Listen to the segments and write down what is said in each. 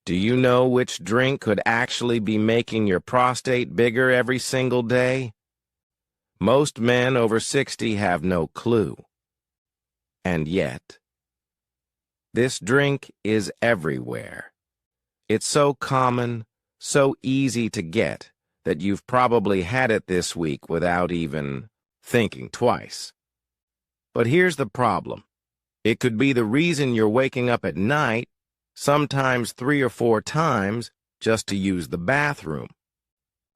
Do you know which drink could actually be making your prostate bigger every single day? Most men over 60 have no clue. And yet, this drink is everywhere. It's so common, so easy to get, that you've probably had it this week without even thinking twice. But here's the problem. It could be the reason you're waking up at night, sometimes 3 or 4 times, just to use the bathroom.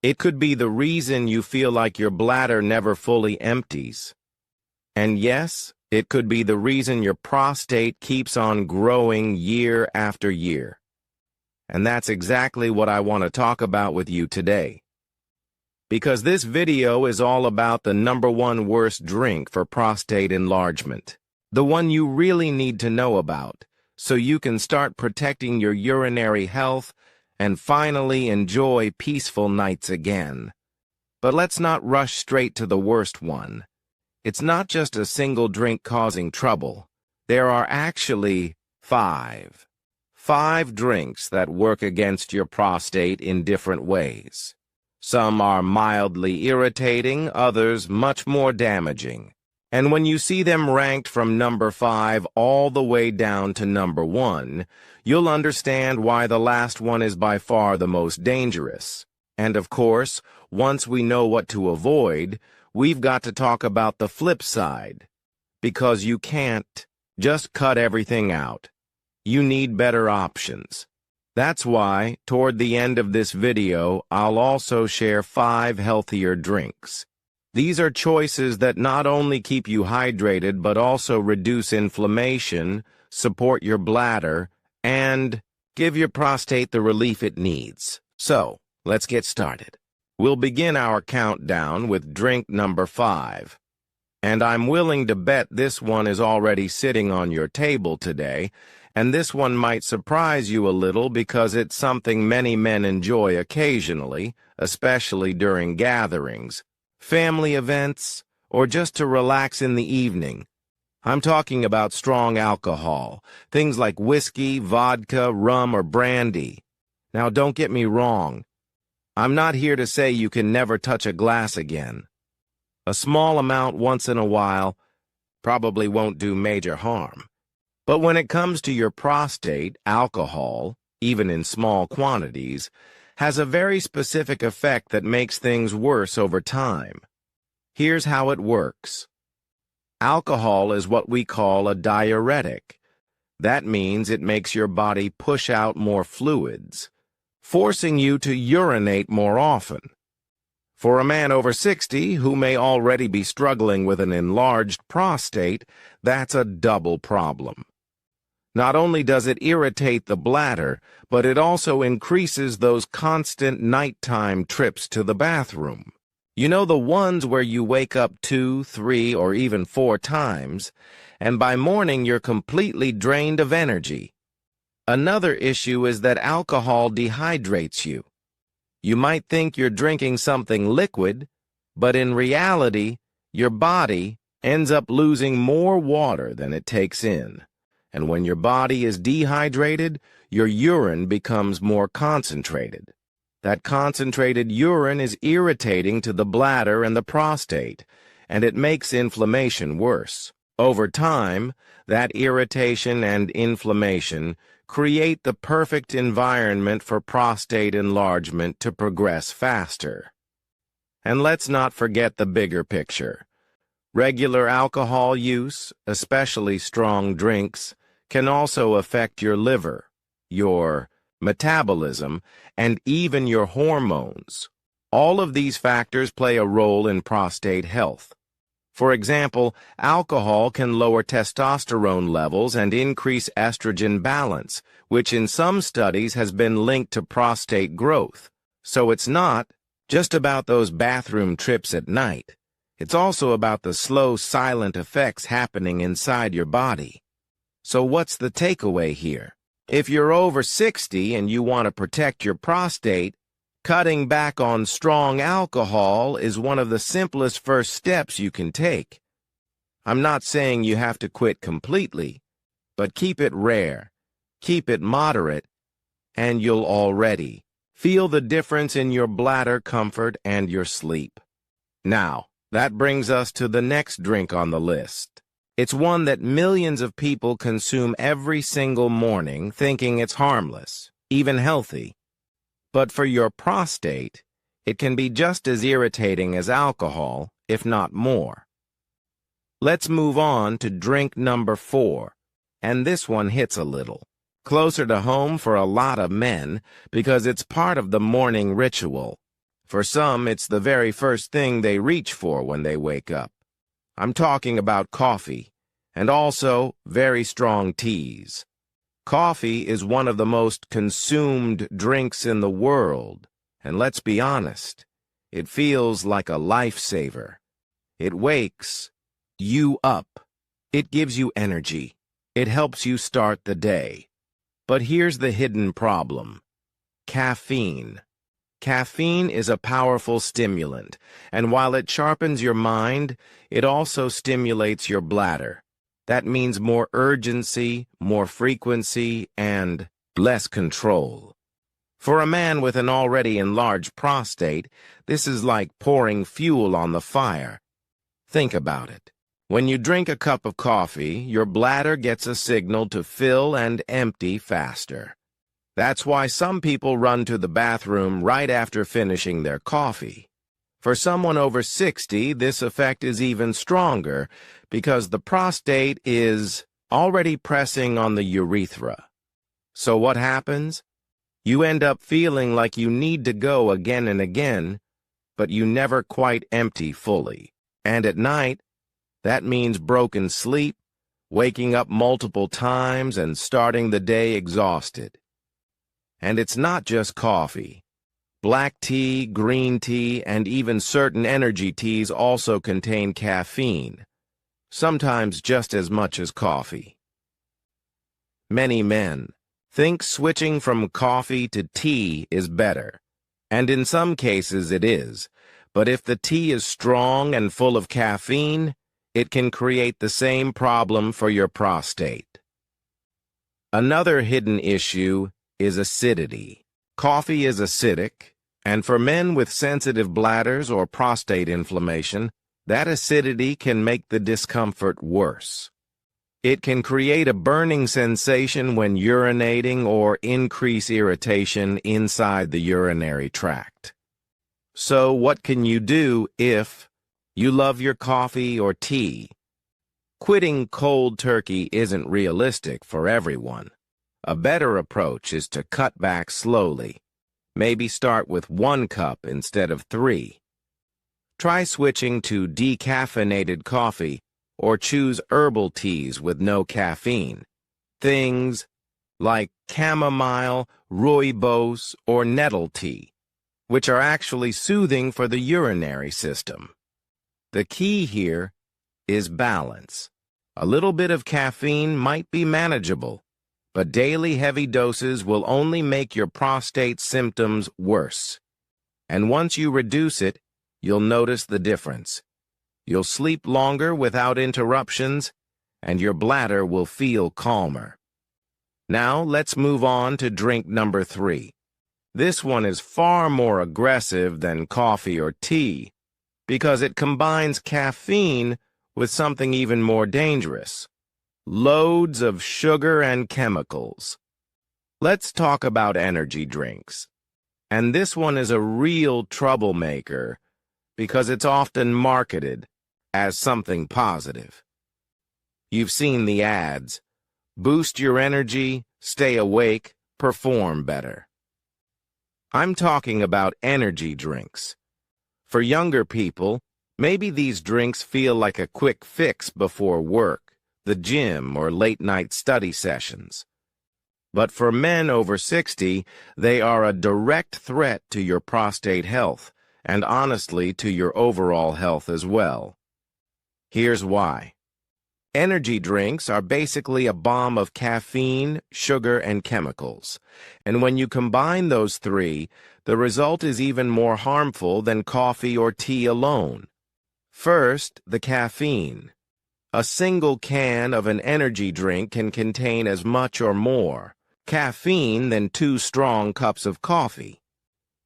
It could be the reason you feel like your bladder never fully empties. And yes, it could be the reason your prostate keeps on growing year after year. And that's exactly what I want to talk about with you today. Because this video is all about the #1 worst drink for prostate enlargement. The one you really need to know about, so you can start protecting your urinary health and finally enjoy peaceful nights again. But let's not rush straight to the worst one. It's not just a single drink causing trouble. There are actually 5 drinks that work against your prostate in different ways. Some are mildly irritating, others much more damaging. And when you see them ranked from number 5 all the way down to number 1, you'll understand why the last one is by far the most dangerous. And of course, once we know what to avoid, we've got to talk about the flip side. Because you can't just cut everything out. You need better options. That's why, toward the end of this video, I'll also share 5 healthier drinks. These are choices that not only keep you hydrated but also reduce inflammation, support your bladder, and give your prostate the relief it needs. So, let's get started. We'll begin our countdown with drink number 5. And I'm willing to bet this one is already sitting on your table today, and this one might surprise you a little because it's something many men enjoy occasionally, especially during gatherings, family events, or just to relax in the evening. I'm talking about strong alcohol, things like whiskey, vodka, rum, or brandy. Now, don't get me wrong. I'm not here to say you can never touch a glass again. A small amount once in a while probably won't do major harm. But when it comes to your prostate, alcohol, even in small quantities, has a very specific effect that makes things worse over time. Here's how it works. Alcohol is what we call a diuretic. That means it makes your body push out more fluids, forcing you to urinate more often. For a man over 60 who may already be struggling with an enlarged prostate, that's a double problem. Not only does it irritate the bladder, but it also increases those constant nighttime trips to the bathroom. You know, the ones where you wake up 2, 3, or even 4 times, and by morning you're completely drained of energy. Another issue is that alcohol dehydrates you. You might think you're drinking something liquid, but in reality, your body ends up losing more water than it takes in. And when your body is dehydrated, your urine becomes more concentrated. That concentrated urine is irritating to the bladder and the prostate, and it makes inflammation worse. Over time, that irritation and inflammation create the perfect environment for prostate enlargement to progress faster. And let's not forget the bigger picture. Regular alcohol use, especially strong drinks, can also affect your liver, your metabolism, and even your hormones. All of these factors play a role in prostate health. For example, alcohol can lower testosterone levels and increase estrogen balance, which in some studies has been linked to prostate growth. So it's not just about those bathroom trips at night. It's also about the slow, silent effects happening inside your body. So what's the takeaway here? If you're over 60 and you want to protect your prostate, cutting back on strong alcohol is one of the simplest first steps you can take. I'm not saying you have to quit completely, but keep it rare, keep it moderate, and you'll already feel the difference in your bladder comfort and your sleep. Now, that brings us to the next drink on the list. It's one that millions of people consume every single morning, thinking it's harmless, even healthy. But for your prostate, it can be just as irritating as alcohol, if not more. Let's move on to drink number 4, and this one hits a little closer to home for a lot of men because it's part of the morning ritual. For some, it's the very first thing they reach for when they wake up. I'm talking about coffee, and also very strong teas. Coffee is one of the most consumed drinks in the world, and let's be honest, it feels like a lifesaver. It wakes you up. It gives you energy. It helps you start the day. But here's the hidden problem: caffeine. Caffeine is a powerful stimulant, and while it sharpens your mind, it also stimulates your bladder. That means more urgency, more frequency, and less control. For a man with an already enlarged prostate, this is like pouring fuel on the fire. Think about it. When you drink a cup of coffee, your bladder gets a signal to fill and empty faster. That's why some people run to the bathroom right after finishing their coffee. For someone over 60, this effect is even stronger because the prostate is already pressing on the urethra. So what happens? You end up feeling like you need to go again and again, but you never quite empty fully. And at night, that means broken sleep, waking up multiple times, and starting the day exhausted. And it's not just coffee. Black tea, green tea, and even certain energy teas also contain caffeine, sometimes just as much as coffee. Many men think switching from coffee to tea is better, and in some cases it is, but if the tea is strong and full of caffeine, it can create the same problem for your prostate. Another hidden issue is acidity. Coffee is acidic, and for men with sensitive bladders or prostate inflammation, that acidity can make the discomfort worse. It can create a burning sensation when urinating or increase irritation inside the urinary tract. So what can you do if you love your coffee or tea? Quitting cold turkey isn't realistic for everyone. A better approach is to cut back slowly. Maybe start with 1 cup instead of 3. Try switching to decaffeinated coffee or choose herbal teas with no caffeine. Things like chamomile, rooibos, or nettle tea, which are actually soothing for the urinary system. The key here is balance. A little bit of caffeine might be manageable, but daily heavy doses will only make your prostate symptoms worse. And once you reduce it, you'll notice the difference. You'll sleep longer without interruptions, and your bladder will feel calmer. Now let's move on to drink number 3. This one is far more aggressive than coffee or tea, because it combines caffeine with something even more dangerous: loads of sugar and chemicals. Let's talk about energy drinks. And this one is a real troublemaker because it's often marketed as something positive. You've seen the ads: boost your energy, stay awake, perform better. I'm talking about energy drinks. For younger people, maybe these drinks feel like a quick fix before work, the gym, or late-night study sessions. But for men over 60, they are a direct threat to your prostate health, and honestly to your overall health as well. Here's why. Energy drinks are basically a bomb of caffeine, sugar, and chemicals. And when you combine those 3, the result is even more harmful than coffee or tea alone. First, the caffeine. A single can of an energy drink can contain as much or more, caffeine than 2 strong cups of coffee.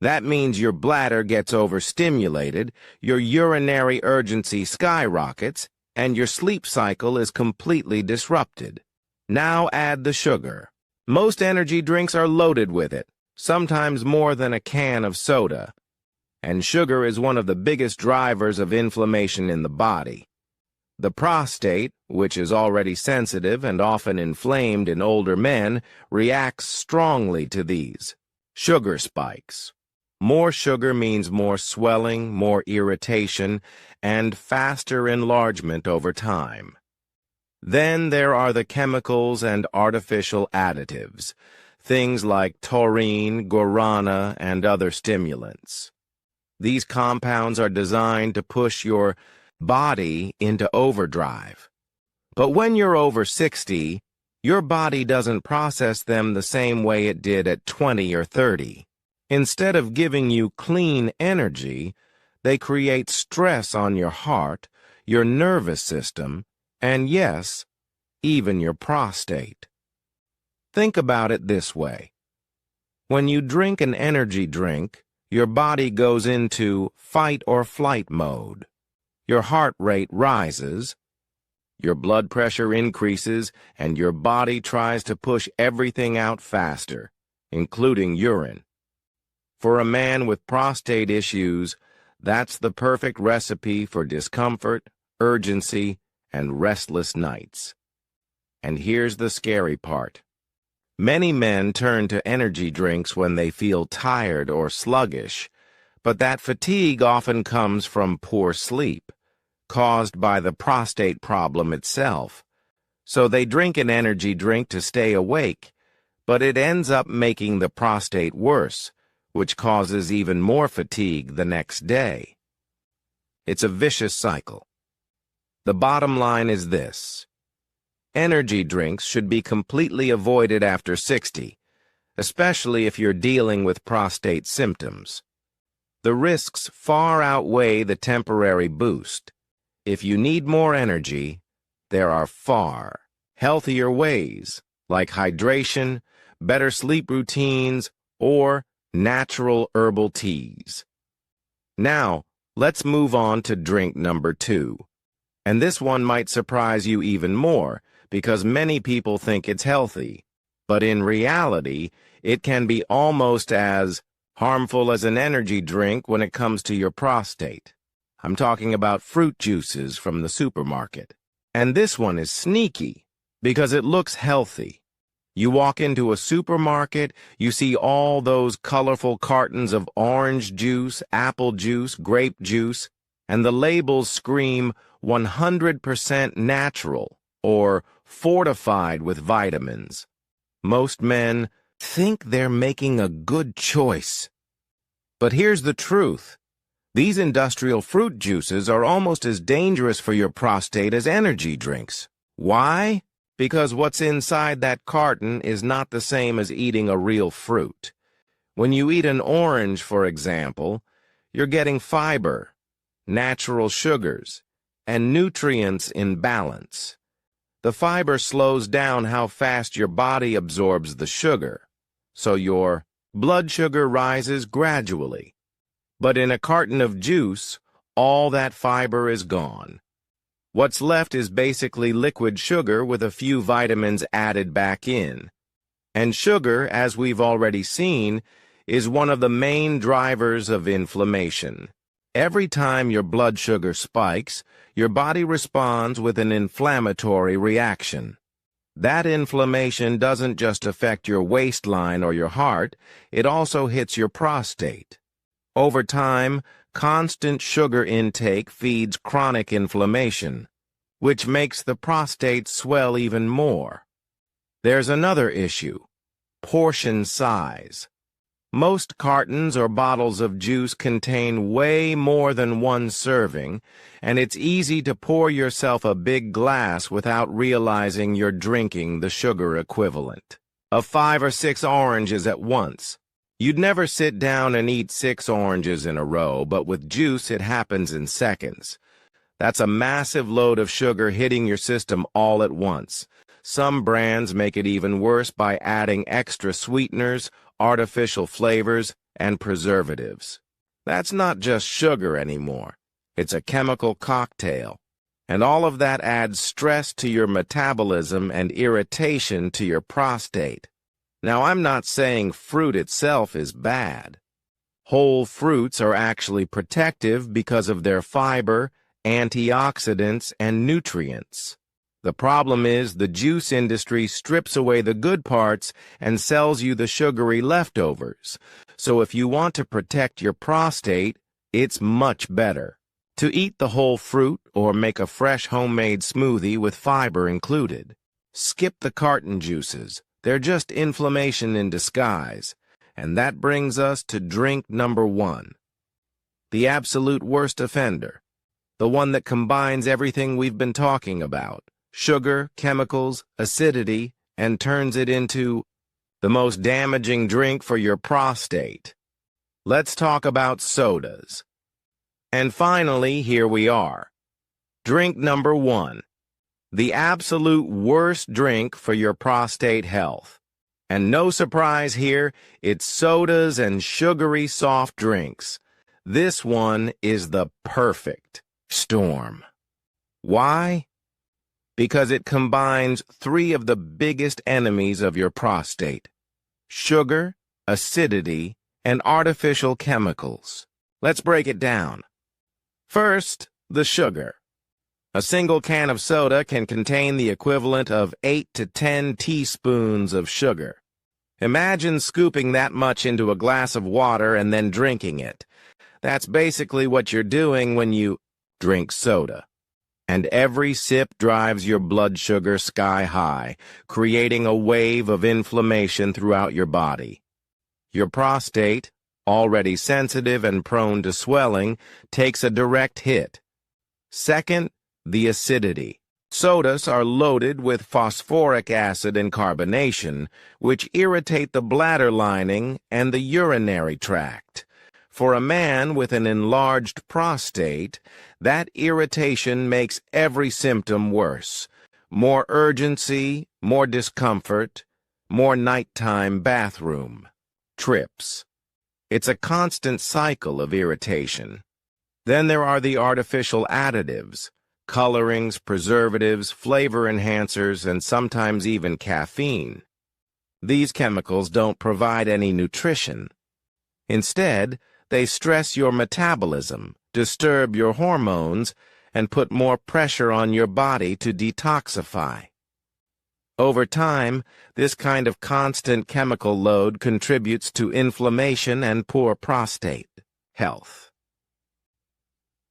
That means your bladder gets overstimulated, your urinary urgency skyrockets, and your sleep cycle is completely disrupted. Now add the sugar. Most energy drinks are loaded with it, sometimes more than a can of soda. And sugar is one of the biggest drivers of inflammation in the body. The prostate, which is already sensitive and often inflamed in older men, reacts strongly to these sugar spikes. More sugar means more swelling, more irritation, and faster enlargement over time. Then there are the chemicals and artificial additives, things like taurine, guarana, and other stimulants. These compounds are designed to push your body into overdrive. But when you're over 60, your body doesn't process them the same way it did at 20 or 30. Instead of giving you clean energy, they create stress on your heart, your nervous system, and yes, even your prostate. Think about it this way. When you drink an energy drink, your body goes into fight or flight mode. Your heart rate rises, your blood pressure increases, and your body tries to push everything out faster, including urine. For a man with prostate issues, that's the perfect recipe for discomfort, urgency, and restless nights. And here's the scary part. Many men turn to energy drinks when they feel tired or sluggish, but that fatigue often comes from poor sleep, caused by the prostate problem itself. So they drink an energy drink to stay awake, but it ends up making the prostate worse, which causes even more fatigue the next day. It's a vicious cycle. The bottom line is this. Energy drinks should be completely avoided after 60, especially if you're dealing with prostate symptoms. The risks far outweigh the temporary boost. If you need more energy, there are far healthier ways, like hydration, better sleep routines, or natural herbal teas. Now, let's move on to drink number 2. And this one might surprise you even more, because many people think it's healthy. But in reality, it can be almost as harmful as an energy drink when it comes to your prostate. I'm talking about fruit juices from the supermarket. And this one is sneaky, because it looks healthy. You walk into a supermarket, you see all those colorful cartons of orange juice, apple juice, grape juice, and the labels scream 100% natural or fortified with vitamins. Most men think they're making a good choice. But here's the truth. These industrial fruit juices are almost as dangerous for your prostate as energy drinks. Why? Because what's inside that carton is not the same as eating a real fruit. When you eat an orange, for example, you're getting fiber, natural sugars, and nutrients in balance. The fiber slows down how fast your body absorbs the sugar, so your blood sugar rises gradually. But in a carton of juice, all that fiber is gone. What's left is basically liquid sugar with a few vitamins added back in. And sugar, as we've already seen, is one of the main drivers of inflammation. Every time your blood sugar spikes, your body responds with an inflammatory reaction. That inflammation doesn't just affect your waistline or your heart, it also hits your prostate. Over time, constant sugar intake feeds chronic inflammation, which makes the prostate swell even more. There's another issue: portion size. Most cartons or bottles of juice contain way more than one serving, and it's easy to pour yourself a big glass without realizing you're drinking the sugar equivalent of 5 or 6 oranges at once. You'd never sit down and eat 6 oranges in a row, but with juice it happens in seconds. That's a massive load of sugar hitting your system all at once. Some brands make it even worse by adding extra sweeteners, artificial flavors, and preservatives. That's not just sugar anymore. It's a chemical cocktail. And all of that adds stress to your metabolism and irritation to your prostate. Now, I'm not saying fruit itself is bad. Whole fruits are actually protective because of their fiber, antioxidants, and nutrients. The problem is the juice industry strips away the good parts and sells you the sugary leftovers. So if you want to protect your prostate, it's much better to eat the whole fruit or make a fresh homemade smoothie with fiber included. Skip the carton juices. They're just inflammation in disguise. And that brings us to drink number 1. The absolute worst offender. The one that combines everything we've been talking about. Sugar, chemicals, acidity, and turns it into the most damaging drink for your prostate. Let's talk about sodas. And finally, here we are. Drink number 1. The absolute worst drink for your prostate health. And no surprise here, it's sodas and sugary soft drinks. This one is the perfect storm. Why? Because it combines 3 of the biggest enemies of your prostate: sugar, acidity, and artificial chemicals. Let's break it down. First, the sugar. A single can of soda can contain the equivalent of 8 to 10 teaspoons of sugar. Imagine scooping that much into a glass of water and then drinking it. That's basically what you're doing when you drink soda. And every sip drives your blood sugar sky high, creating a wave of inflammation throughout your body. Your prostate, already sensitive and prone to swelling, takes a direct hit. Second, the acidity. Sodas are loaded with phosphoric acid and carbonation, which irritate the bladder lining and the urinary tract. For a man with an enlarged prostate, that irritation makes every symptom worse. More urgency, more discomfort, more nighttime bathroom trips. It's a constant cycle of irritation. Then there are the artificial additives, colorings, preservatives, flavor enhancers, and sometimes even caffeine. These chemicals don't provide any nutrition. Instead, they stress your metabolism, disturb your hormones, and put more pressure on your body to detoxify. Over time, this kind of constant chemical load contributes to inflammation and poor prostate health.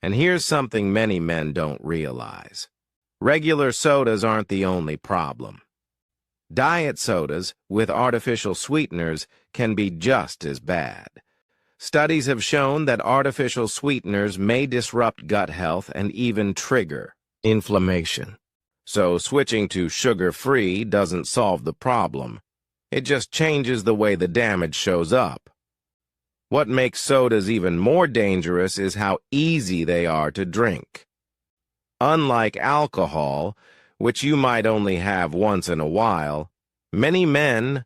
And here's something many men don't realize. Regular sodas aren't the only problem. Diet sodas with artificial sweeteners can be just as bad. Studies have shown that artificial sweeteners may disrupt gut health and even trigger inflammation. So switching to sugar-free doesn't solve the problem. It just changes the way the damage shows up. What makes sodas even more dangerous is how easy they are to drink. Unlike alcohol, which you might only have once in a while, many men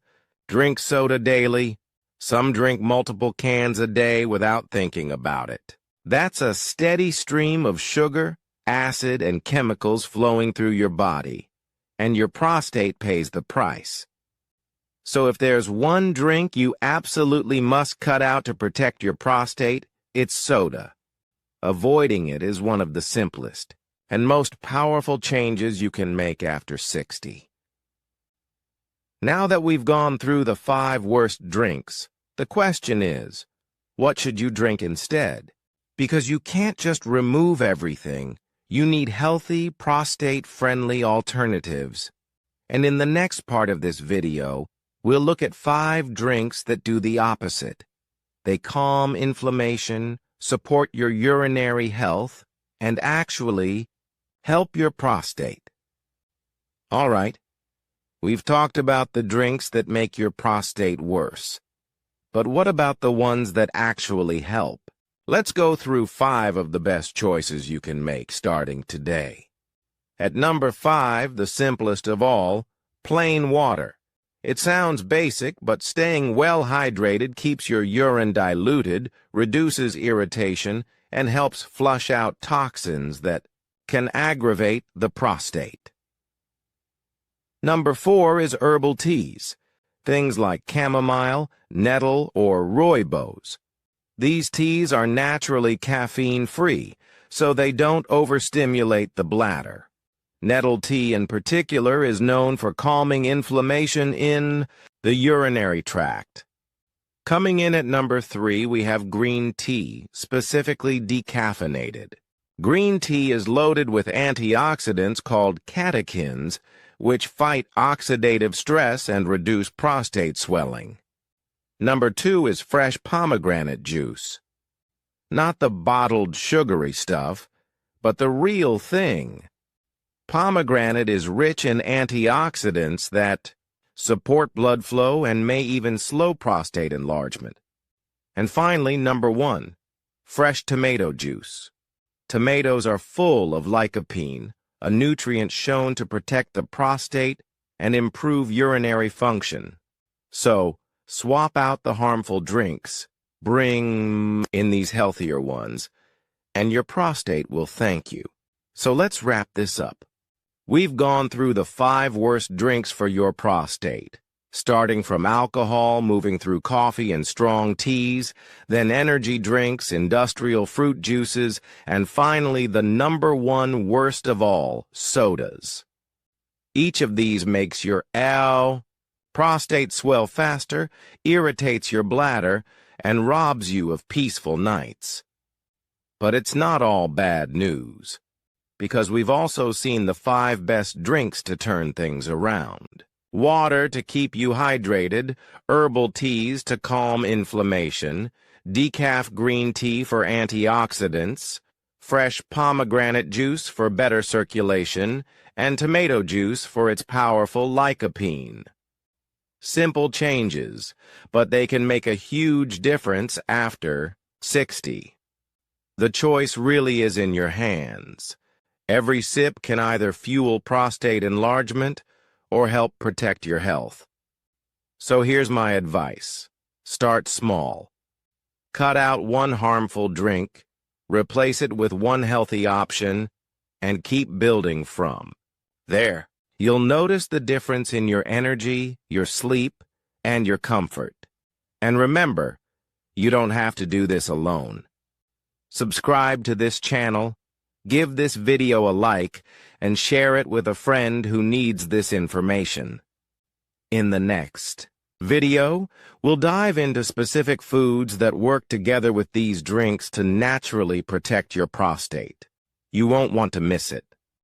drink soda daily. Some drink multiple cans a day without thinking about it. That's a steady stream of sugar, acid, and chemicals flowing through your body, and your prostate pays the price. So if there's one drink you absolutely must cut out to protect your prostate, it's soda. Avoiding it is one of the simplest and most powerful changes you can make after 60. Now that we've gone through the 5 worst drinks, the question is, what should you drink instead? Because you can't just remove everything. You need healthy, prostate-friendly alternatives. And in the next part of this video, we'll look at 5 drinks that do the opposite. They calm inflammation, support your urinary health, and actually help your prostate. All right, we've talked about the drinks that make your prostate worse. But what about the ones that actually help? Let's go through 5 of the best choices you can make starting today. At number 5, the simplest of all, Plain water. It sounds basic, but staying well hydrated keeps your urine diluted, reduces irritation, and helps flush out toxins that can aggravate the prostate. Number 4 is herbal teas. Things like chamomile, nettle, or rooibos. These teas are naturally caffeine-free, so they don't overstimulate the bladder. Nettle tea in particular is known for calming inflammation in the urinary tract. Coming in at number 3, we have green tea, specifically decaffeinated. Green tea is loaded with antioxidants called catechins, which fight oxidative stress and reduce prostate swelling. Number 2 is fresh pomegranate juice. Not the bottled sugary stuff, but the real thing. Pomegranate is rich in antioxidants that support blood flow and may even slow prostate enlargement. And finally, number 1, fresh tomato juice. Tomatoes are full of lycopene, a nutrient shown to protect the prostate and improve urinary function. So, swap out the harmful drinks, bring in these healthier ones, and your prostate will thank you. So let's wrap this up. We've gone through the 5 worst drinks for your prostate, starting from alcohol, moving through coffee and strong teas, then energy drinks, industrial fruit juices, and finally the number 1 worst of all, sodas. Each of these makes your prostate swell faster, irritates your bladder, and robs you of peaceful nights. But it's not all bad news, because we've also seen the 5 best drinks to turn things around. Water to keep you hydrated, herbal teas to calm inflammation, decaf green tea for antioxidants, fresh pomegranate juice for better circulation, and tomato juice for its powerful lycopene. Simple changes, but they can make a huge difference after 60. The choice really is in your hands. Every sip can either fuel prostate enlargement or help protect your health. So here's my advice. Start small. Cut out one harmful drink, replace it with one healthy option, and keep building from there. You'll notice the difference in your energy, your sleep, and your comfort. And remember, you don't have to do this alone. Subscribe to this channel, give this video a like, and share it with a friend who needs this information. In the next video, we'll dive into specific foods that work together with these drinks to naturally protect your prostate. You won't want to miss it.